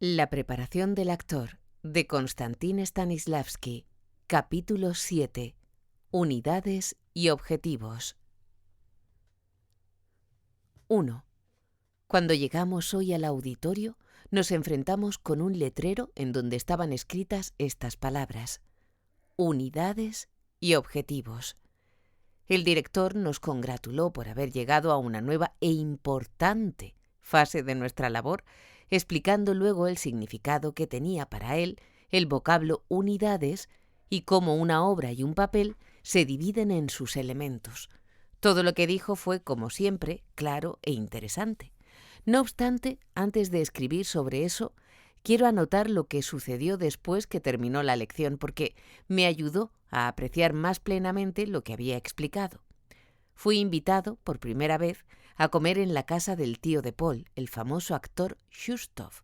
La preparación del actor, de Konstantin Stanislavski. Capítulo 7. Unidades y objetivos. 1. Cuando llegamos hoy al auditorio, nos enfrentamos con un letrero en donde estaban escritas estas palabras: unidades y objetivos. El director nos congratuló por haber llegado a una nueva e importante fase de nuestra labor, explicando luego el significado que tenía para él el vocablo unidades y cómo una obra y un papel se dividen en sus elementos. Todo lo que dijo fue, como siempre, claro e interesante. No obstante, antes de escribir sobre eso, quiero anotar lo que sucedió después que terminó la lección, porque me ayudó a apreciar más plenamente lo que había explicado. Fui invitado, por primera vez, a comer en la casa del tío de Paul, el famoso actor Shustov.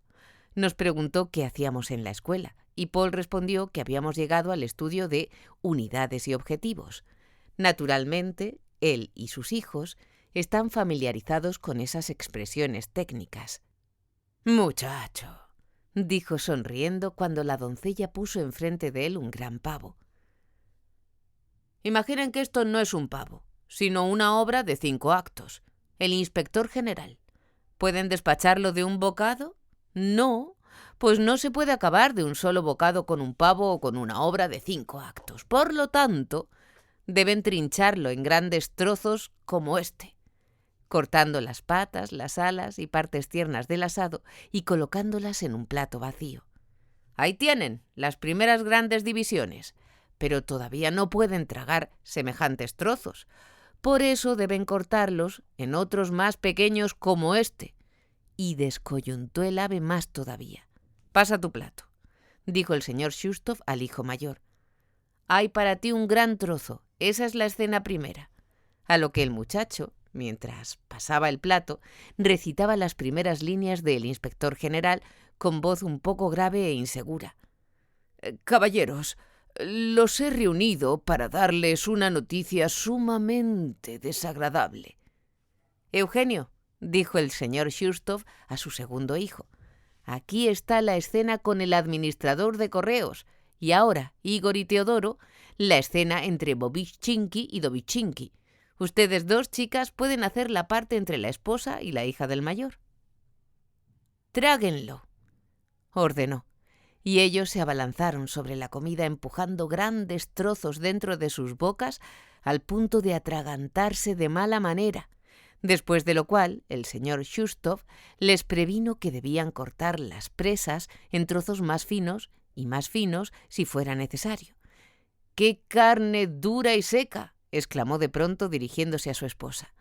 Nos preguntó qué hacíamos en la escuela, y Paul respondió que habíamos llegado al estudio de unidades y objetivos. Naturalmente, él y sus hijos están familiarizados con esas expresiones técnicas. «Muchacho», dijo sonriendo cuando la doncella puso enfrente de él un gran pavo. «Imaginen que esto no es un pavo, sino una obra de 5 actos. El inspector general. ¿Pueden despacharlo de un bocado? No, pues no se puede acabar de un solo bocado con un pavo o con una obra de 5 actos. Por lo tanto, deben trincharlo en grandes trozos como este, cortando las patas, las alas y partes tiernas del asado y colocándolas en un plato vacío. Ahí tienen las primeras grandes divisiones, pero todavía no pueden tragar semejantes trozos. Por eso deben cortarlos en otros más pequeños como este». Y descoyuntó el ave más todavía. «Pasa tu plato», dijo el señor Shustov al hijo mayor. «Hay para ti un gran trozo. Esa es la escena primera». A lo que el muchacho, mientras pasaba el plato, recitaba las primeras líneas del inspector general con voz un poco grave e insegura. «Caballeros, los he reunido para darles una noticia sumamente desagradable». «Eugenio», dijo el señor Shustov a su segundo hijo, «aquí está la escena con el administrador de correos, y ahora, Igor y Teodoro, la escena entre Bobischinki y Dobichinki. Ustedes dos, chicas, pueden hacer la parte entre la esposa y la hija del mayor». «Tráguenlo», ordenó, y ellos se abalanzaron sobre la comida empujando grandes trozos dentro de sus bocas al punto de atragantarse de mala manera, después de lo cual el señor Shustov les previno que debían cortar las presas en trozos más finos y más finos si fuera necesario. «¡Qué carne dura y seca!», exclamó de pronto dirigiéndose a su esposa.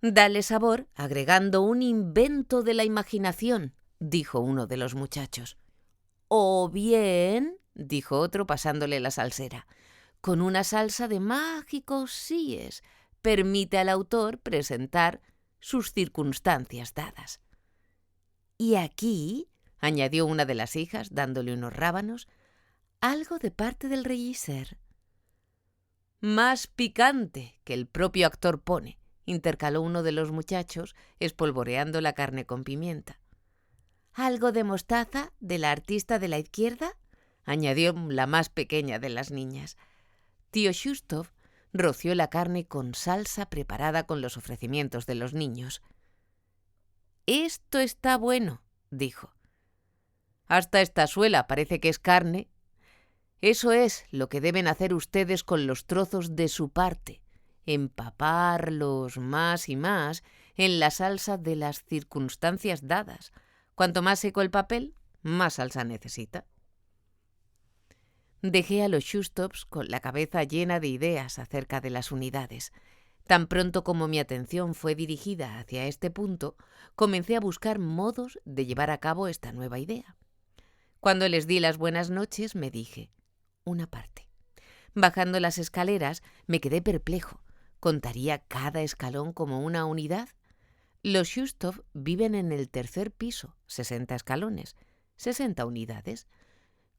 «Dale sabor agregando un invento de la imaginación», dijo uno de los muchachos. «O bien», dijo otro pasándole la salsera, «con una salsa de mágicos síes, permite al autor presentar sus circunstancias dadas». «Y aquí», añadió una de las hijas, dándole unos rábanos, «algo de parte del regisser». «Más picante que el propio actor pone», intercaló uno de los muchachos, espolvoreando la carne con pimienta. «¿Algo de mostaza de la artista de la izquierda?», añadió la más pequeña de las niñas. Tío Shustov roció la carne con salsa preparada con los ofrecimientos de los niños. «Esto está bueno», dijo. «Hasta esta suela parece que es carne». «Eso es lo que deben hacer ustedes con los trozos de su parte, empaparlos más y más en la salsa de las circunstancias dadas. Cuanto más seco el papel, más salsa necesita». Dejé a los Shustovs con la cabeza llena de ideas acerca de las unidades. Tan pronto como mi atención fue dirigida hacia este punto, comencé a buscar modos de llevar a cabo esta nueva idea. Cuando les di las buenas noches, me dije: una parte. Bajando las escaleras, me quedé perplejo. ¿Contaría cada escalón como una unidad? Los Shustov viven en el tercer piso, 60 escalones, 60 unidades.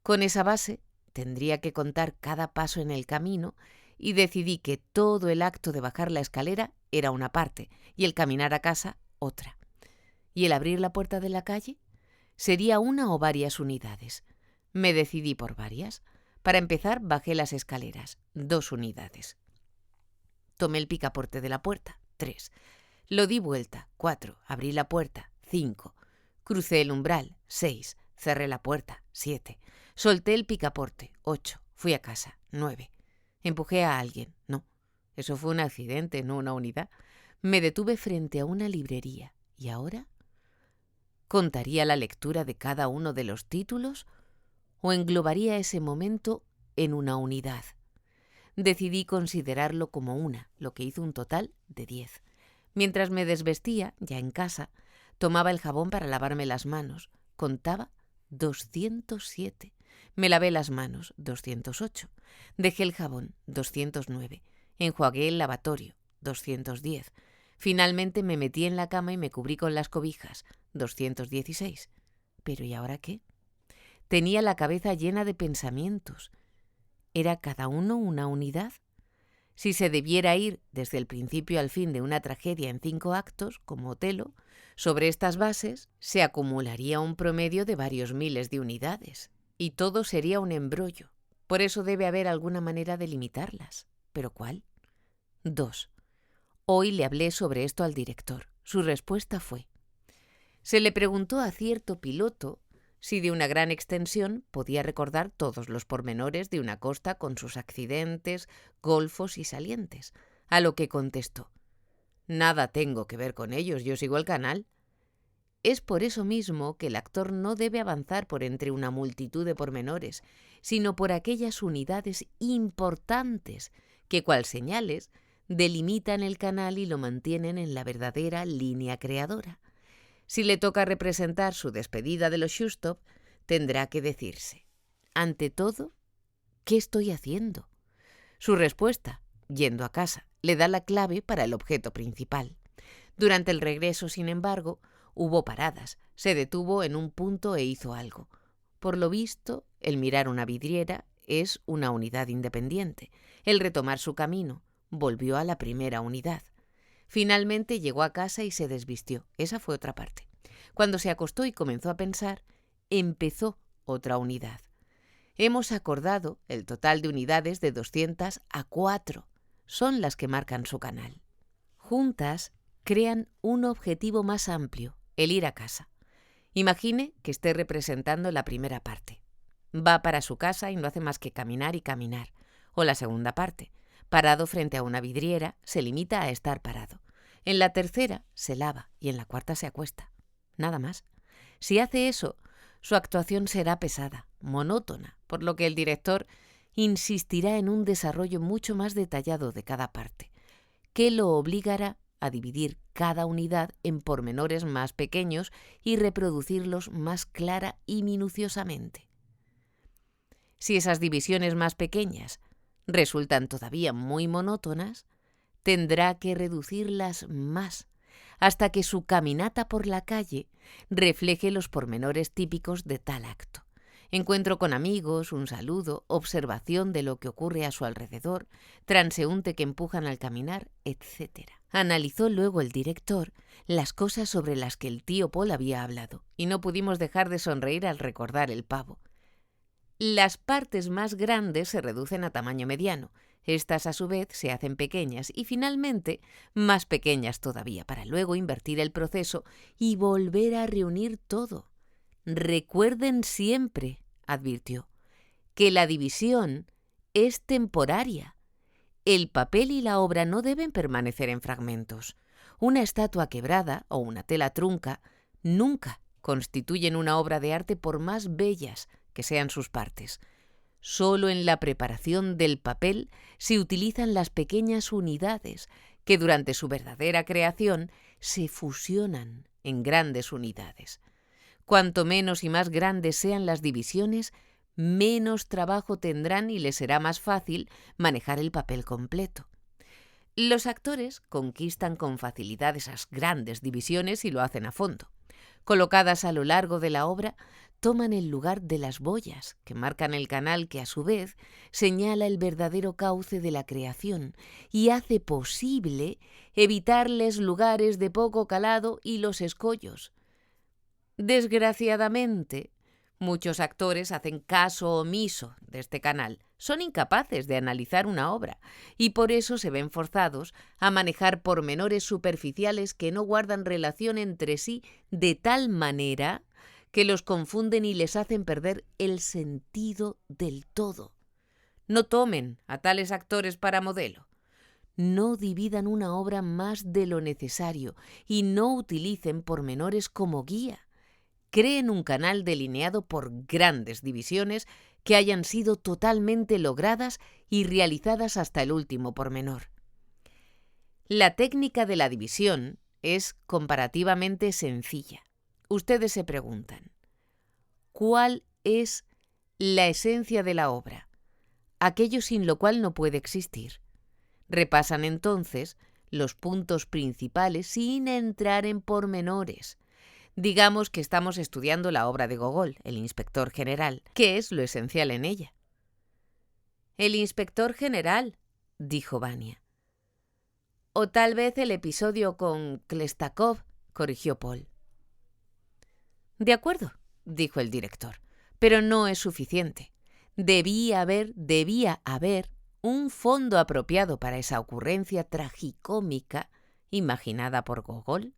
Con esa base tendría que contar cada paso en el camino y decidí que todo el acto de bajar la escalera era una parte y el caminar a casa otra. ¿Y el abrir la puerta de la calle? ¿Sería una o varias unidades? Me decidí por varias. Para empezar, bajé las escaleras, 2 unidades. Tomé el picaporte de la puerta, 3. Lo di vuelta, 4. Abrí la puerta, 5. Crucé el umbral, 6. Cerré la puerta, 7. Solté el picaporte, 8. Fui a casa, 9. Empujé a alguien, no. Eso fue un accidente, no una unidad. Me detuve frente a una librería. ¿Y ahora? ¿Contaría la lectura de cada uno de los títulos o englobaría ese momento en una unidad? Decidí considerarlo como una, lo que hizo un total de 10. Mientras me desvestía, ya en casa, tomaba el jabón para lavarme las manos. Contaba 207. Me lavé las manos, 208. Dejé el jabón, 209. Enjuagué el lavatorio, 210. Finalmente me metí en la cama y me cubrí con las cobijas, 216. ¿Pero y ahora qué? Tenía la cabeza llena de pensamientos. ¿Era cada uno una unidad? Si se debiera ir desde el principio al fin de una tragedia en 5 actos, como Otelo, sobre estas bases se acumularía un promedio de varios miles de unidades, y todo sería un embrollo. Por eso debe haber alguna manera de limitarlas. ¿Pero cuál? 2. Hoy le hablé sobre esto al director. Su respuesta fue: se le preguntó a cierto piloto si de una gran extensión podía recordar todos los pormenores de una costa con sus accidentes, golfos y salientes, a lo que contestó: nada tengo que ver con ellos, yo sigo el canal. Es por eso mismo que el actor no debe avanzar por entre una multitud de pormenores, sino por aquellas unidades importantes que, cual señales, delimitan el canal y lo mantienen en la verdadera línea creadora. Si le toca representar su despedida de los Shustov, tendrá que decirse: ante todo, ¿qué estoy haciendo? Su respuesta, yendo a casa, le da la clave para el objeto principal. Durante el regreso, sin embargo, hubo paradas. Se detuvo en un punto e hizo algo. Por lo visto, el mirar una vidriera es una unidad independiente. El retomar su camino volvió a la primera unidad. Finalmente llegó a casa y se desvistió. Esa fue otra parte. Cuando se acostó y comenzó a pensar, empezó otra unidad. Hemos acordado el total de unidades de 200 a 4. Son las que marcan su canal. Juntas crean un objetivo más amplio, el ir a casa. Imagine que esté representando la primera parte. Va para su casa y no hace más que caminar y caminar. O la segunda parte. Parado frente a una vidriera, se limita a estar parado. En la tercera se lava y en la cuarta se acuesta. Nada más. Si hace eso, su actuación será pesada, monótona, por lo que el director insistirá en un desarrollo mucho más detallado de cada parte, que lo obligará a dividir cada unidad en pormenores más pequeños y reproducirlos más clara y minuciosamente. Si esas divisiones más pequeñas resultan todavía muy monótonas, tendrá que reducirlas más, hasta que su caminata por la calle refleje los pormenores típicos de tal acto. Encuentro con amigos, un saludo, observación de lo que ocurre a su alrededor, transeúnte que empujan al caminar, etc. Analizó luego el director las cosas sobre las que el tío Paul había hablado, y no pudimos dejar de sonreír al recordar el pavo. Las partes más grandes se reducen a tamaño mediano. Estas, a su vez, se hacen pequeñas y, finalmente, más pequeñas todavía, para luego invertir el proceso y volver a reunir todo. Recuerden siempre, advirtió, que la división es temporaria. El papel y la obra no deben permanecer en fragmentos. Una estatua quebrada o una tela trunca nunca constituyen una obra de arte por más bellas que sean sus partes. Solo en la preparación del papel se utilizan las pequeñas unidades que durante su verdadera creación se fusionan en grandes unidades. Cuanto menos y más grandes sean las divisiones, menos trabajo tendrán y les será más fácil manejar el papel completo. Los actores conquistan con facilidad esas grandes divisiones y lo hacen a fondo. Colocadas a lo largo de la obra, toman el lugar de las boyas, que marcan el canal que, a su vez, señala el verdadero cauce de la creación y hace posible evitarles lugares de poco calado y los escollos. Desgraciadamente, muchos actores hacen caso omiso de este canal. Son incapaces de analizar una obra y por eso se ven forzados a manejar pormenores superficiales que no guardan relación entre sí de tal manera que los confunden y les hacen perder el sentido del todo. No tomen a tales actores para modelo. No dividan una obra más de lo necesario y no utilicen pormenores como guía. Creen un canal delineado por grandes divisiones que hayan sido totalmente logradas y realizadas hasta el último pormenor. La técnica de la división es comparativamente sencilla. Ustedes se preguntan, ¿cuál es la esencia de la obra? Aquello sin lo cual no puede existir. Repasan entonces los puntos principales sin entrar en pormenores. Digamos que estamos estudiando la obra de Gogol, El inspector general. ¿Qué es lo esencial en ella? El inspector general, dijo Vania. O tal vez el episodio con Klestakov, corrigió Paul. De acuerdo, dijo el director, pero no es suficiente. Debía haber un fondo apropiado para esa ocurrencia tragicómica imaginada por Gogol.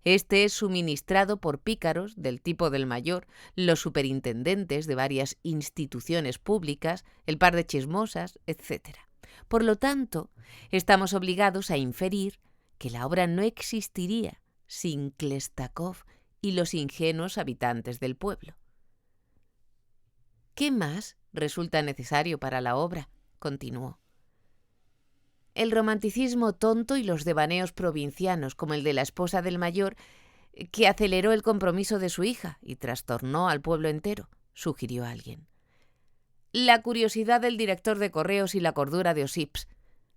Este es suministrado por pícaros del tipo del mayor, los superintendentes de varias instituciones públicas, el par de chismosas, etc. Por lo tanto, estamos obligados a inferir que la obra no existiría sin Klestakov y los ingenuos habitantes del pueblo. ¿Qué más resulta necesario para la obra?, continuó. El romanticismo tonto y los devaneos provincianos, como el de la esposa del mayor, que aceleró el compromiso de su hija y trastornó al pueblo entero, sugirió alguien. La curiosidad del director de correos y la cordura de Osips,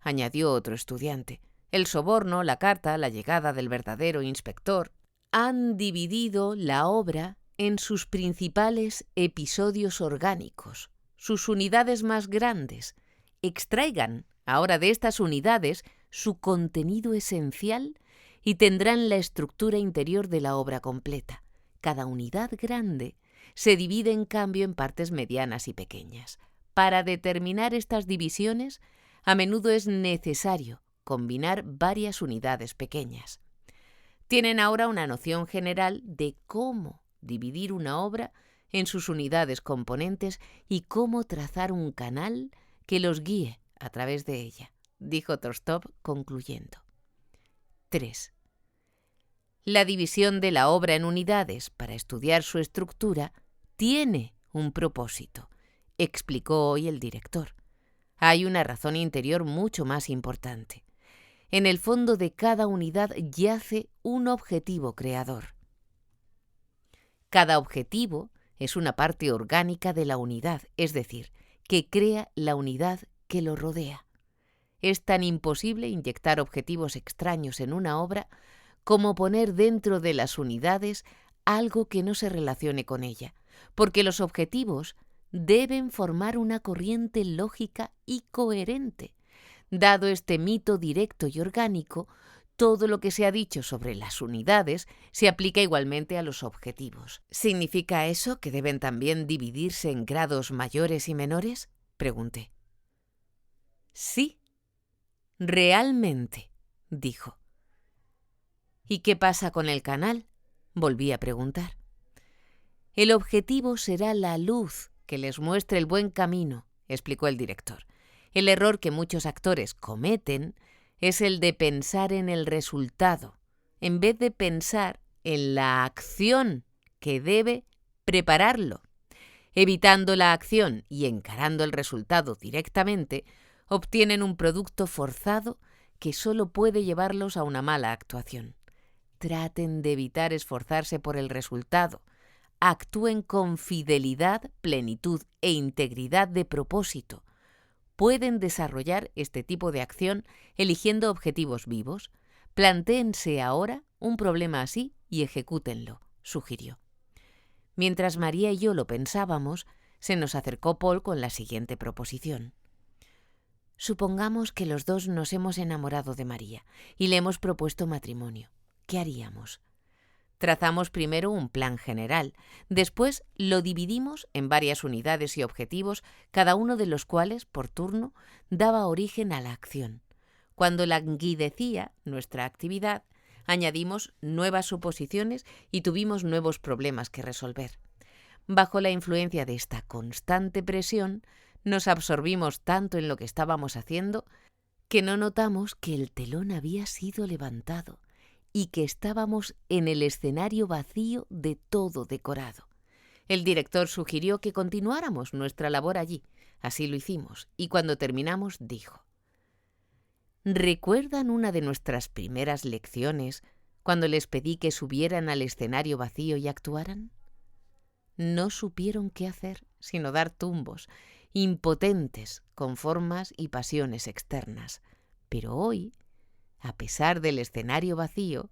añadió otro estudiante. El soborno, la carta, la llegada del verdadero inspector han dividido la obra en sus principales episodios orgánicos, sus unidades más grandes. Extraigan ahora de estas unidades su contenido esencial y tendrán la estructura interior de la obra completa. Cada unidad grande se divide en cambio en partes medianas y pequeñas. Para determinar estas divisiones, a menudo es necesario combinar varias unidades pequeñas. Tienen ahora una noción general de cómo dividir una obra en sus unidades componentes y cómo trazar un canal que los guíe a través de ella, dijo Tolstov concluyendo. 3. La división de la obra en unidades para estudiar su estructura tiene un propósito, explicó hoy el director. Hay una razón interior mucho más importante. En el fondo de cada unidad yace un objetivo creador. Cada objetivo es una parte orgánica de la unidad, es decir, que crea la unidad que lo rodea. Es tan imposible inyectar objetivos extraños en una obra como poner dentro de las unidades algo que no se relacione con ella, porque los objetivos deben formar una corriente lógica y coherente. Dado este mito directo y orgánico, todo lo que se ha dicho sobre las unidades se aplica igualmente a los objetivos. ¿Significa eso que deben también dividirse en grados mayores y menores?, pregunté. Sí, realmente, dijo. ¿Y qué pasa con el canal?, volví a preguntar. El objetivo será la luz que les muestre el buen camino, explicó el director. El error que muchos actores cometen es el de pensar en el resultado, en vez de pensar en la acción que debe prepararlo. Evitando la acción y encarando el resultado directamente, obtienen un producto forzado que solo puede llevarlos a una mala actuación. Traten de evitar esforzarse por el resultado. Actúen con fidelidad, plenitud e integridad de propósito. Pueden desarrollar este tipo de acción eligiendo objetivos vivos. Plantéense ahora un problema así y ejecútenlo, sugirió. Mientras María y yo lo pensábamos, se nos acercó Paul con la siguiente proposición. Supongamos que los dos nos hemos enamorado de María y le hemos propuesto matrimonio. ¿Qué haríamos? Trazamos primero un plan general, después lo dividimos en varias unidades y objetivos, cada uno de los cuales, por turno, daba origen a la acción. Cuando languidecía nuestra actividad, añadimos nuevas suposiciones y tuvimos nuevos problemas que resolver. Bajo la influencia de esta constante presión, nos absorbimos tanto en lo que estábamos haciendo que no notamos que el telón había sido levantado y que estábamos en el escenario vacío de todo decorado. El director sugirió que continuáramos nuestra labor allí. Así lo hicimos, y cuando terminamos dijo: ¿recuerdan una de nuestras primeras lecciones cuando les pedí que subieran al escenario vacío y actuaran? No supieron qué hacer, sino dar tumbos, impotentes, con formas y pasiones externas. Pero hoy, a pesar del escenario vacío,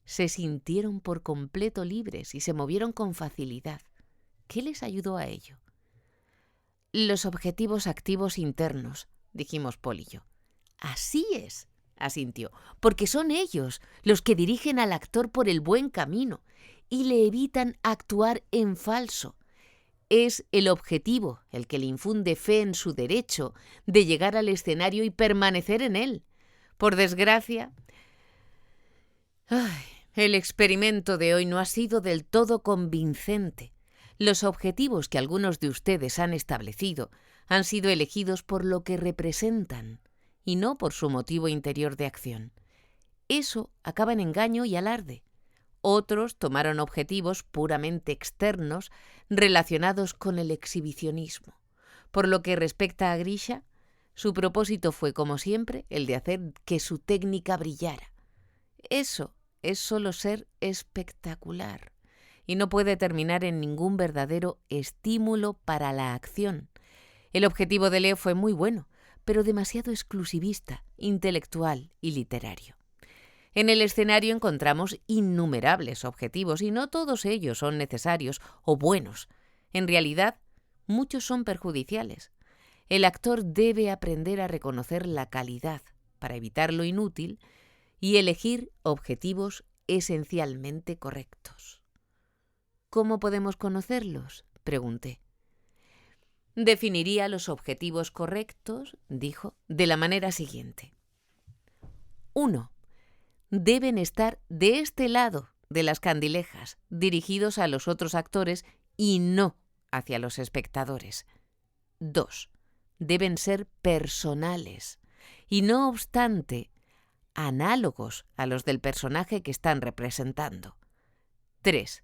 se sintieron por completo libres y se movieron con facilidad. ¿Qué les ayudó a ello? Los objetivos activos internos, dijimos Paul y yo. Así es, asintió, porque son ellos los que dirigen al actor por el buen camino y le evitan actuar en falso. Es el objetivo el que le infunde fe en su derecho de llegar al escenario y permanecer en él. Por desgracia, el experimento de hoy no ha sido del todo convincente. Los objetivos que algunos de ustedes han establecido han sido elegidos por lo que representan y no por su motivo interior de acción. Eso acaba en engaño y alarde. Otros tomaron objetivos puramente externos relacionados con el exhibicionismo. Por lo que respecta a Grisha, su propósito fue, como siempre, el de hacer que su técnica brillara. Eso es solo ser espectacular y no puede terminar en ningún verdadero estímulo para la acción. El objetivo de Leo fue muy bueno, pero demasiado exclusivista, intelectual y literario. En el escenario encontramos innumerables objetivos y no todos ellos son necesarios o buenos. En realidad, muchos son perjudiciales. El actor debe aprender a reconocer la calidad para evitar lo inútil y elegir objetivos esencialmente correctos. ¿Cómo podemos conocerlos?, pregunté. Definiría los objetivos correctos, dijo, de la manera siguiente. 1. Deben estar de este lado de las candilejas, dirigidos a los otros actores y no hacia los espectadores. 2. Deben ser personales y, no obstante, análogos a los del personaje que están representando. 3.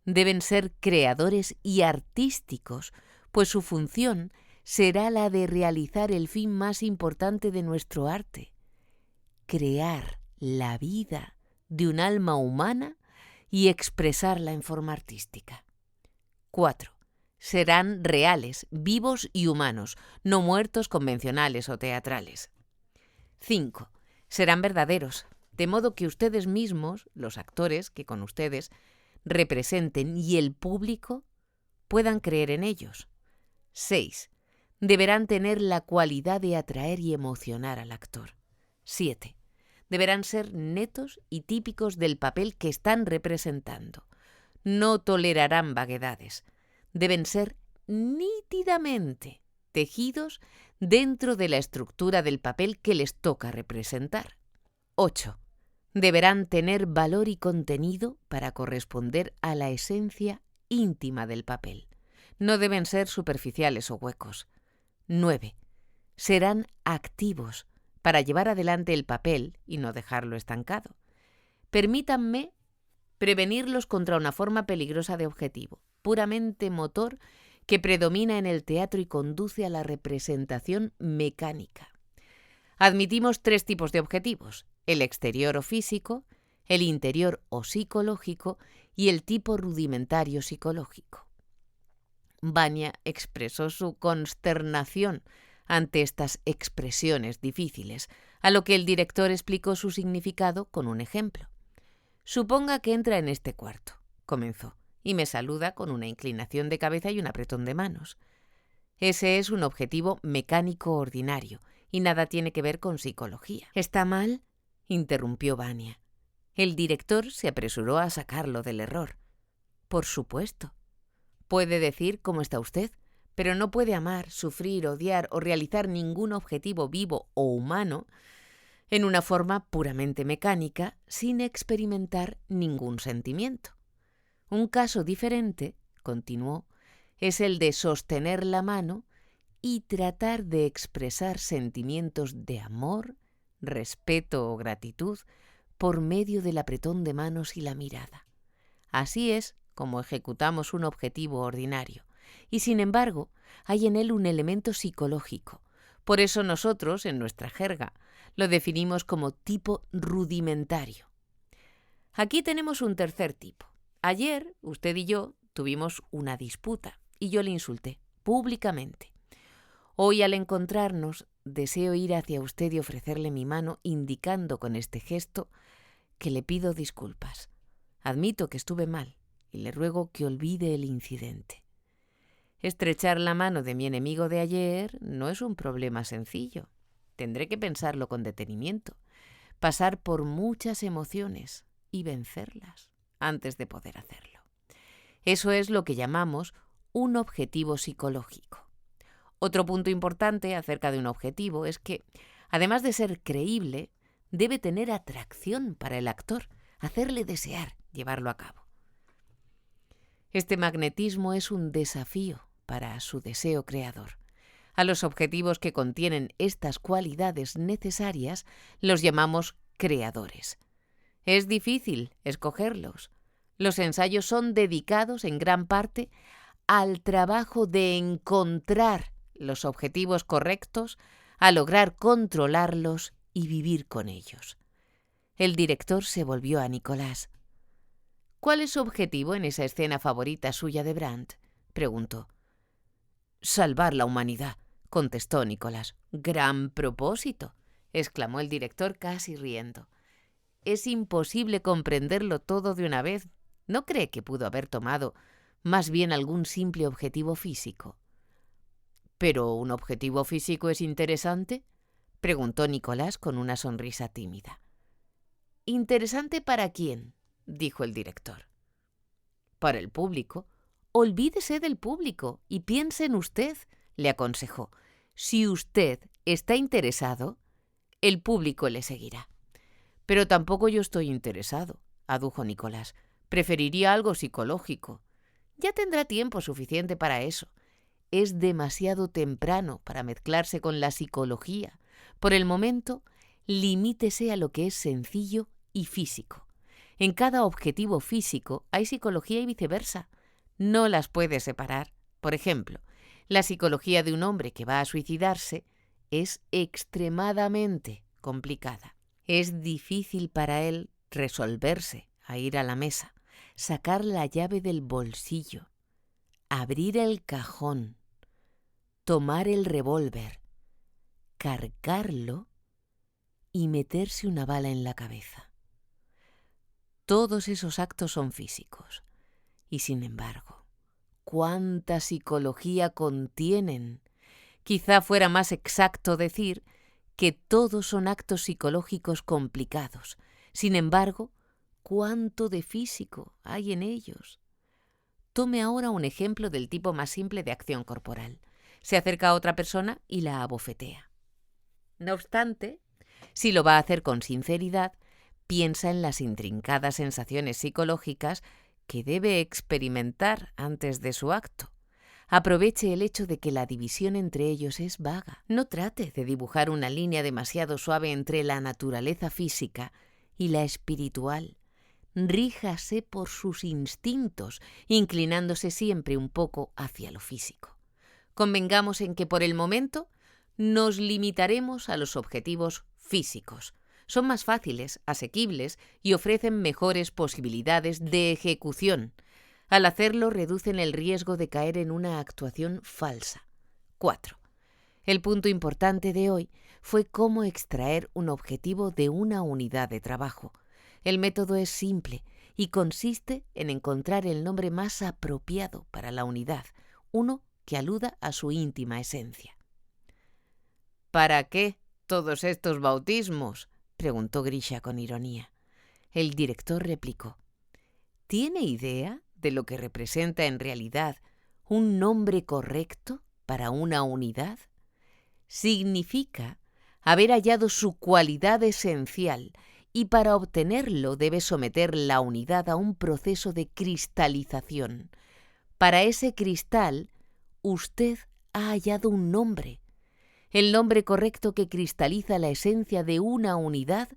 Deben ser creadores y artísticos, pues su función será la de realizar el fin más importante de nuestro arte: crear la vida de un alma humana y expresarla en forma artística. 4. Serán reales, vivos y humanos, no muertos convencionales o teatrales. 5. Serán verdaderos, de modo que ustedes mismos, los actores que con ustedes representen y el público puedan creer en ellos. 6. Deberán tener la cualidad de atraer y emocionar al actor. 7. Deberán ser netos y típicos del papel que están representando. No tolerarán vaguedades. Deben ser nítidamente tejidos dentro de la estructura del papel que les toca representar. 8. Deberán tener valor y contenido para corresponder a la esencia íntima del papel. No deben ser superficiales o huecos. 9. Serán activos para llevar adelante el papel y no dejarlo estancado. Permítanme prevenirlos contra una forma peligrosa de objetivo, puramente motor, que predomina en el teatro y conduce a la representación mecánica. Admitimos 3 tipos de objetivos: el exterior o físico, el interior o psicológico y el tipo rudimentario psicológico. Vania expresó su consternación ante estas expresiones difíciles, a lo que el director explicó su significado con un ejemplo. Suponga que entra en este cuarto, comenzó, y me saluda con una inclinación de cabeza y un apretón de manos. Ese es un objetivo mecánico ordinario y nada tiene que ver con psicología. ¿Está mal?, interrumpió Vania. El director se apresuró a sacarlo del error. Por supuesto. Puede decir cómo está usted, pero no puede amar, sufrir, odiar o realizar ningún objetivo vivo o humano en una forma puramente mecánica, sin experimentar ningún sentimiento. Un caso diferente, continuó, es el de sostener la mano y tratar de expresar sentimientos de amor, respeto o gratitud por medio del apretón de manos y la mirada. Así es como ejecutamos un objetivo ordinario, y sin embargo hay en él un elemento psicológico. Por eso nosotros, en nuestra jerga, lo definimos como tipo rudimentario. Aquí tenemos un tercer tipo. Ayer, usted y yo tuvimos una disputa y yo le insulté públicamente. Hoy, al encontrarnos, deseo ir hacia usted y ofrecerle mi mano, indicando con este gesto que le pido disculpas. Admito que estuve mal y le ruego que olvide el incidente. Estrechar la mano de mi enemigo de ayer no es un problema sencillo. Tendré que pensarlo con detenimiento, pasar por muchas emociones y vencerlas antes de poder hacerlo. Eso es lo que llamamos un objetivo psicológico. Otro punto importante acerca de un objetivo es que, además de ser creíble, debe tener atracción para el actor, hacerle desear llevarlo a cabo. Este magnetismo es un desafío para su deseo creador. A los objetivos que contienen estas cualidades necesarias los llamamos creadores. Es difícil escogerlos. Los ensayos son dedicados en gran parte al trabajo de encontrar los objetivos correctos, a lograr controlarlos y vivir con ellos. El director se volvió a Nicolás. «¿Cuál es su objetivo en esa escena favorita suya de Brandt?», preguntó. «Salvar la humanidad», contestó Nicolás. «Gran propósito», exclamó el director casi riendo. «Es imposible comprenderlo todo de una vez. ¿No cree que pudo haber tomado más bien algún simple objetivo físico?» «¿Pero un objetivo físico es interesante?», preguntó Nicolás con una sonrisa tímida. «¿Interesante para quién?», dijo el director. «Para el público». «Olvídese del público y piense en usted», le aconsejó. «Si usted está interesado, el público le seguirá». «Pero tampoco yo estoy interesado», adujo Nicolás. «Preferiría algo psicológico». «Ya tendrá tiempo suficiente para eso. Es demasiado temprano para mezclarse con la psicología. Por el momento, limítese a lo que es sencillo y físico. En cada objetivo físico hay psicología y viceversa. No las puede separar. Por ejemplo, la psicología de un hombre que va a suicidarse es extremadamente complicada. Es difícil para él resolverse a ir a la mesa, sacar la llave del bolsillo, abrir el cajón, tomar el revólver, cargarlo y meterse una bala en la cabeza. Todos esos actos son físicos. Y sin embargo, ¿cuánta psicología contienen? Quizá fuera más exacto decir que todos son actos psicológicos complicados. Sin embargo, ¿cuánto de físico hay en ellos? Tome ahora un ejemplo del tipo más simple de acción corporal. Se acerca a otra persona y la abofetea. No obstante, si lo va a hacer con sinceridad, piensa en las intrincadas sensaciones psicológicas que debe experimentar antes de su acto. Aproveche el hecho de que la división entre ellos es vaga. No trate de dibujar una línea demasiado suave entre la naturaleza física y la espiritual. Ríjase por sus instintos, inclinándose siempre un poco hacia lo físico. Convengamos en que por el momento nos limitaremos a los objetivos físicos. Son más fáciles, asequibles y ofrecen mejores posibilidades de ejecución. Al hacerlo, reducen el riesgo de caer en una actuación falsa. 4. El punto importante de hoy fue cómo extraer un objetivo de una unidad de trabajo. El método es simple y consiste en encontrar el nombre más apropiado para la unidad, uno que aluda a su íntima esencia. «¿Para qué todos estos bautismos?», preguntó Grisha con ironía. El director replicó: ¿Tiene idea de lo que representa en realidad un nombre correcto para una unidad? Significa haber hallado su cualidad esencial y para obtenerlo debe someter la unidad a un proceso de cristalización. Para ese cristal, usted ha hallado un nombre. El nombre correcto que cristaliza la esencia de una unidad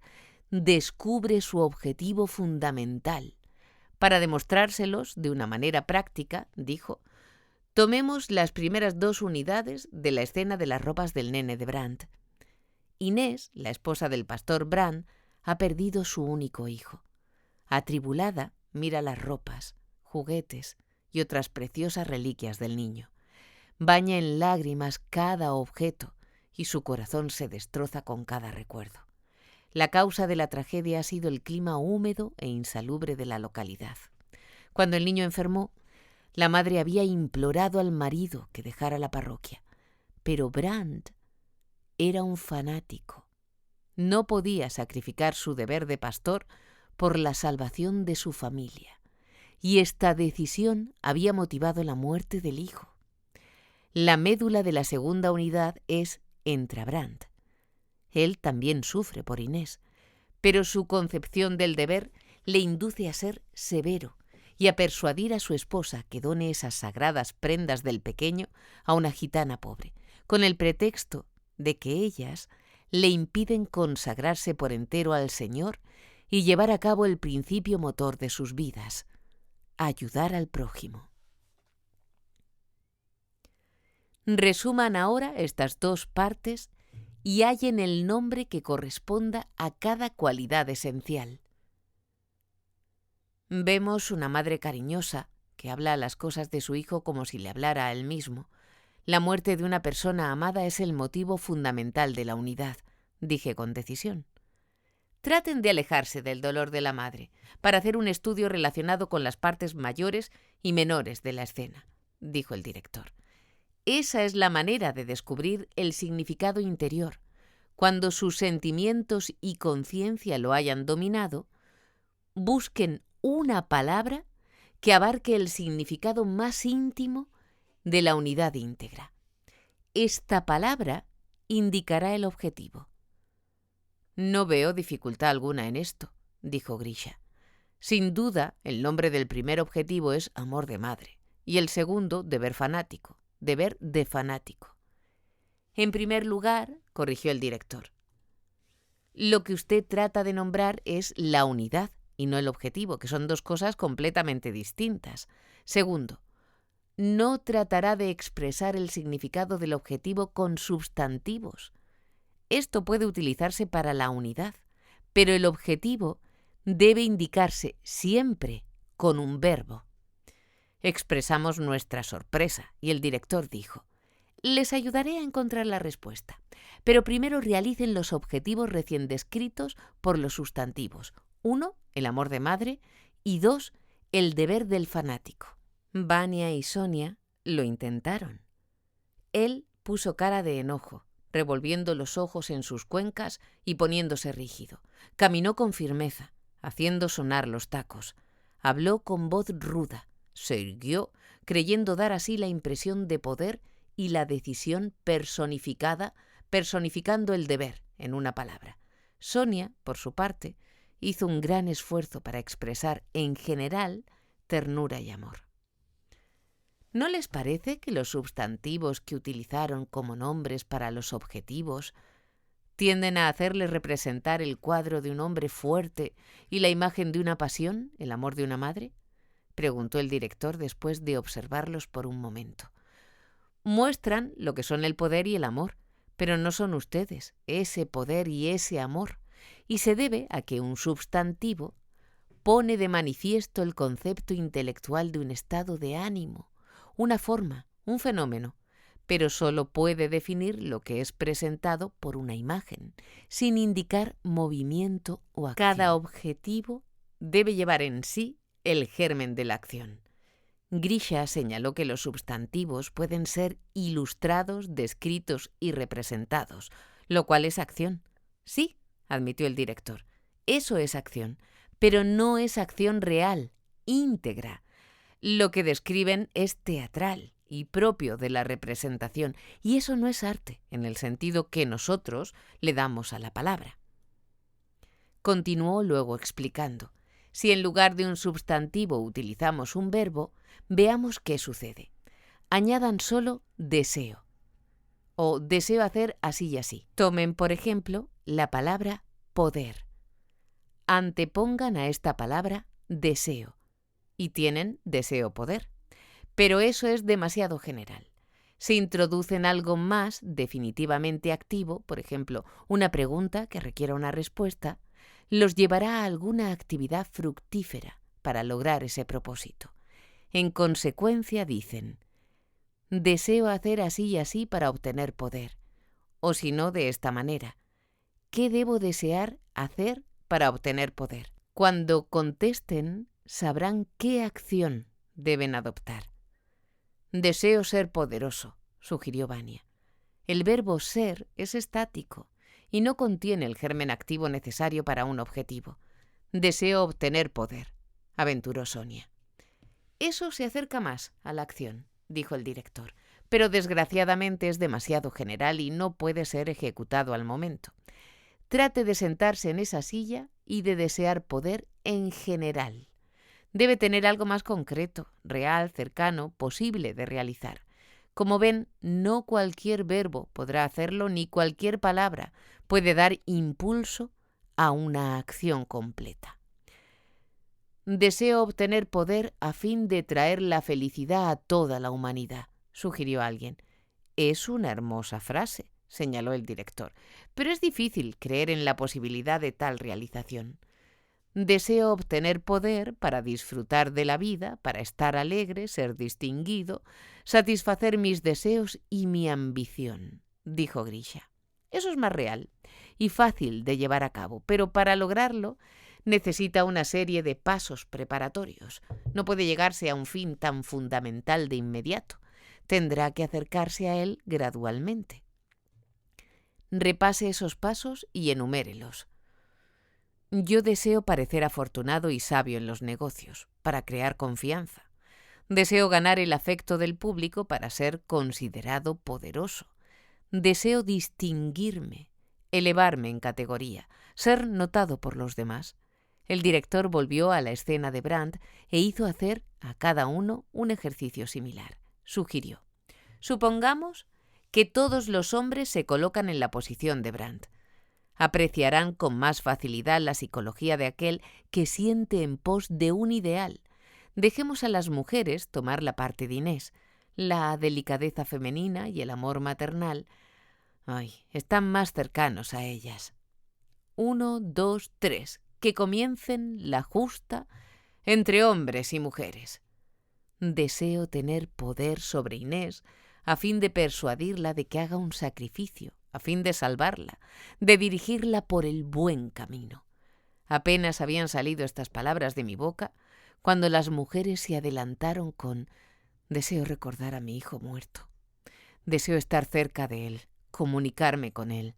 descubre su objetivo fundamental. Para demostrárselos de una manera práctica, dijo, tomemos las primeras 2 unidades de la escena de las ropas del nene de Brandt. Inés, la esposa del pastor Brandt, ha perdido su único hijo. Atribulada, mira las ropas, juguetes y otras preciosas reliquias del niño. Baña en lágrimas cada objeto y su corazón se destroza con cada recuerdo. La causa de la tragedia ha sido el clima húmedo e insalubre de la localidad. Cuando el niño enfermó, la madre había implorado al marido que dejara la parroquia, pero Brandt era un fanático. No podía sacrificar su deber de pastor por la salvación de su familia, y esta decisión había motivado la muerte del hijo. La médula de la segunda unidad es entre Brandt. Él también sufre por Inés, pero su concepción del deber le induce a ser severo y a persuadir a su esposa que done esas sagradas prendas del pequeño a una gitana pobre, con el pretexto de que ellas le impiden consagrarse por entero al Señor y llevar a cabo el principio motor de sus vidas, ayudar al prójimo. Resuman ahora estas 2 partes y hallen el nombre que corresponda a cada cualidad esencial. Vemos una madre cariñosa que habla las cosas de su hijo como si le hablara a él mismo. La muerte de una persona amada es el motivo fundamental de la unidad, dije con decisión. Traten de alejarse del dolor de la madre para hacer un estudio relacionado con las partes mayores y menores de la escena, dijo el director. Esa es la manera de descubrir el significado interior. Cuando sus sentimientos y conciencia lo hayan dominado, busquen una palabra que abarque el significado más íntimo de la unidad íntegra. Esta palabra indicará el objetivo. No veo dificultad alguna en esto, dijo Grisha. Sin duda, el nombre del primer objetivo es amor de madre y el segundo, deber fanático, deber de fanático. En primer lugar, corrigió el director, lo que usted trata de nombrar es la unidad y no el objetivo, que son 2 cosas completamente distintas. Segundo, no tratará de expresar el significado del objetivo con sustantivos. Esto puede utilizarse para la unidad, pero el objetivo debe indicarse siempre con un verbo. Expresamos nuestra sorpresa y el director dijo: les ayudaré a encontrar la respuesta, pero primero realicen los objetivos recién descritos por los sustantivos. 1, el amor de madre, y 2, el deber del fanático. Vania y Sonia lo intentaron. Él puso cara de enojo, revolviendo los ojos en sus cuencas y poniéndose rígido. Caminó con firmeza, haciendo sonar los tacos. Habló con voz ruda. Se irguió, creyendo dar así la impresión de poder y la decisión personificando el deber, en una palabra. Sonia, por su parte, hizo un gran esfuerzo para expresar, en general, ternura y amor. ¿No les parece que los sustantivos que utilizaron como nombres para los objetivos tienden a hacerles representar el cuadro de un hombre fuerte y la imagen de una pasión, el amor de una madre? Preguntó el director después de observarlos por un momento. Muestran lo que son el poder y el amor, pero no son ustedes ese poder y ese amor, y se debe a que un sustantivo pone de manifiesto el concepto intelectual de un estado de ánimo, una forma, un fenómeno, pero solo puede definir lo que es presentado por una imagen, sin indicar movimiento o acción. Cada objetivo debe llevar en sí el germen de la acción. Grisha señaló que los sustantivos pueden ser ilustrados, descritos y representados, lo cual es acción. Sí, admitió el director, eso es acción, pero no es acción real, íntegra. Lo que describen es teatral y propio de la representación, y eso no es arte, en el sentido que nosotros le damos a la palabra. Continuó luego explicando. Si en lugar de un sustantivo utilizamos un verbo, veamos qué sucede. Añadan solo deseo o deseo hacer así y así. Tomen, por ejemplo, la palabra poder. Antepongan a esta palabra deseo y tienen deseo poder. Pero eso es demasiado general. Si introducen algo más definitivamente activo, por ejemplo, una pregunta que requiera una respuesta, los llevará a alguna actividad fructífera para lograr ese propósito. En consecuencia dicen, deseo hacer así y así para obtener poder. O si no, de esta manera, ¿qué debo desear hacer para obtener poder? Cuando contesten, sabrán qué acción deben adoptar. Deseo ser poderoso, sugirió Vania. El verbo ser es estático y no contiene el germen activo necesario para un objetivo. Deseo obtener poder, aventuró Sonia. Eso se acerca más a la acción, dijo el director, pero desgraciadamente es demasiado general y no puede ser ejecutado al momento. Trate de sentarse en esa silla y de desear poder en general. Debe tener algo más concreto, real, cercano, posible de realizar. Como ven, no cualquier verbo podrá hacerlo ni cualquier palabra puede dar impulso a una acción completa. Deseo obtener poder a fin de traer la felicidad a toda la humanidad, sugirió alguien. Es una hermosa frase, señaló el director, pero es difícil creer en la posibilidad de tal realización. Deseo obtener poder para disfrutar de la vida, para estar alegre, ser distinguido, satisfacer mis deseos y mi ambición, dijo Grisha. Eso es más real y fácil de llevar a cabo, pero para lograrlo necesita una serie de pasos preparatorios. No puede llegarse a un fin tan fundamental de inmediato. Tendrá que acercarse a él gradualmente. Repase esos pasos y enumérelos. Yo deseo parecer afortunado y sabio en los negocios, para crear confianza. Deseo ganar el afecto del público para ser considerado poderoso. Deseo distinguirme, elevarme en categoría, ser notado por los demás. El director volvió a la escena de Brandt e hizo hacer a cada uno un ejercicio similar. Sugirió: supongamos que todos los hombres se colocan en la posición de Brandt. Apreciarán con más facilidad la psicología de aquel que siente en pos de un ideal. Dejemos a las mujeres tomar la parte de Inés. La delicadeza femenina y el amor maternal, están más cercanos a ellas. 1, 2, 3. Que comiencen la justa entre hombres y mujeres. Deseo tener poder sobre Inés a fin de persuadirla de que haga un sacrificio, a fin de salvarla, de dirigirla por el buen camino. Apenas habían salido estas palabras de mi boca cuando las mujeres se adelantaron con: deseo recordar a mi hijo muerto. Deseo estar cerca de él, comunicarme con él.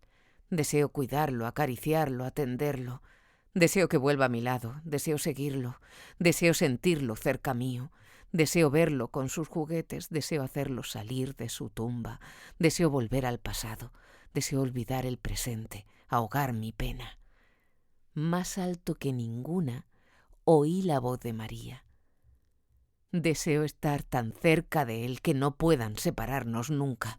Deseo cuidarlo, acariciarlo, atenderlo. Deseo que vuelva a mi lado, deseo seguirlo, deseo sentirlo cerca mío. Deseo verlo con sus juguetes, deseo hacerlo salir de su tumba, deseo volver al pasado, deseo olvidar el presente, ahogar mi pena. Más alto que ninguna, oí la voz de María. Deseo estar tan cerca de él que no puedan separarnos nunca.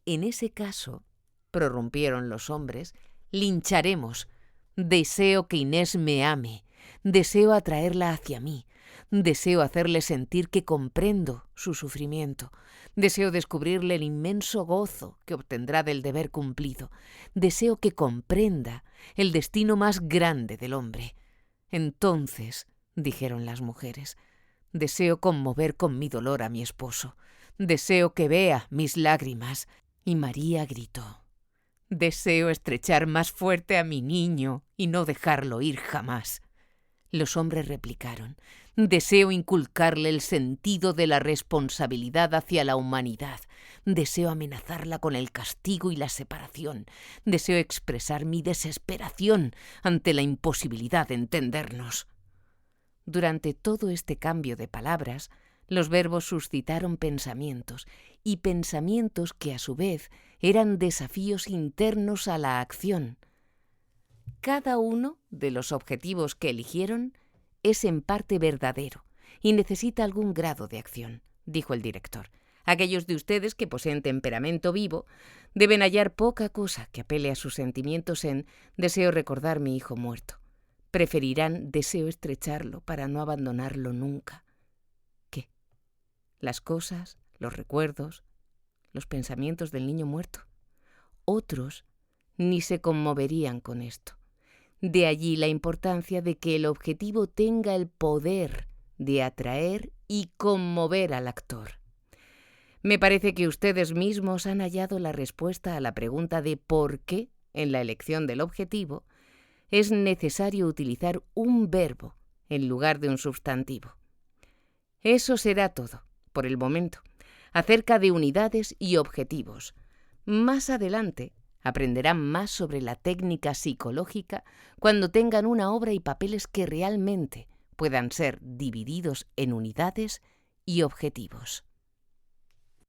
En ese caso, prorrumpieron los hombres, lincharemos. Deseo que Inés me ame, deseo atraerla hacia mí, deseo hacerle sentir que comprendo su sufrimiento, deseo descubrirle el inmenso gozo que obtendrá del deber cumplido, deseo que comprenda el destino más grande del hombre. Entonces, dijeron las mujeres, deseo conmover con mi dolor a mi esposo, deseo que vea mis lágrimas. Y María gritó: deseo estrechar más fuerte a mi niño y no dejarlo ir jamás. Los hombres replicaron: Deseo inculcarle el sentido de la responsabilidad hacia la humanidad. Deseo amenazarla con el castigo y la separación. Deseo expresar mi desesperación ante la imposibilidad de entendernos. Durante todo este cambio de palabras, los verbos suscitaron pensamientos, y pensamientos que a su vez eran desafíos internos a la acción. Cada uno de los objetivos que eligieron es en parte verdadero y necesita algún grado de acción, dijo el director. Aquellos de ustedes que poseen temperamento vivo deben hallar poca cosa que apele a sus sentimientos en «deseo recordar mi hijo muerto». Preferirán «deseo estrecharlo para no abandonarlo nunca». ¿Qué? Las cosas, los recuerdos, los pensamientos del niño muerto. Otros ni se conmoverían con esto. De allí la importancia de que el objetivo tenga el poder de atraer y conmover al actor. Me parece que ustedes mismos han hallado la respuesta a la pregunta de por qué, en la elección del objetivo, es necesario utilizar un verbo en lugar de un sustantivo. Eso será todo, por el momento, acerca de unidades y objetivos. Más adelante aprenderán más sobre la técnica psicológica cuando tengan una obra y papeles que realmente puedan ser divididos en unidades y objetivos.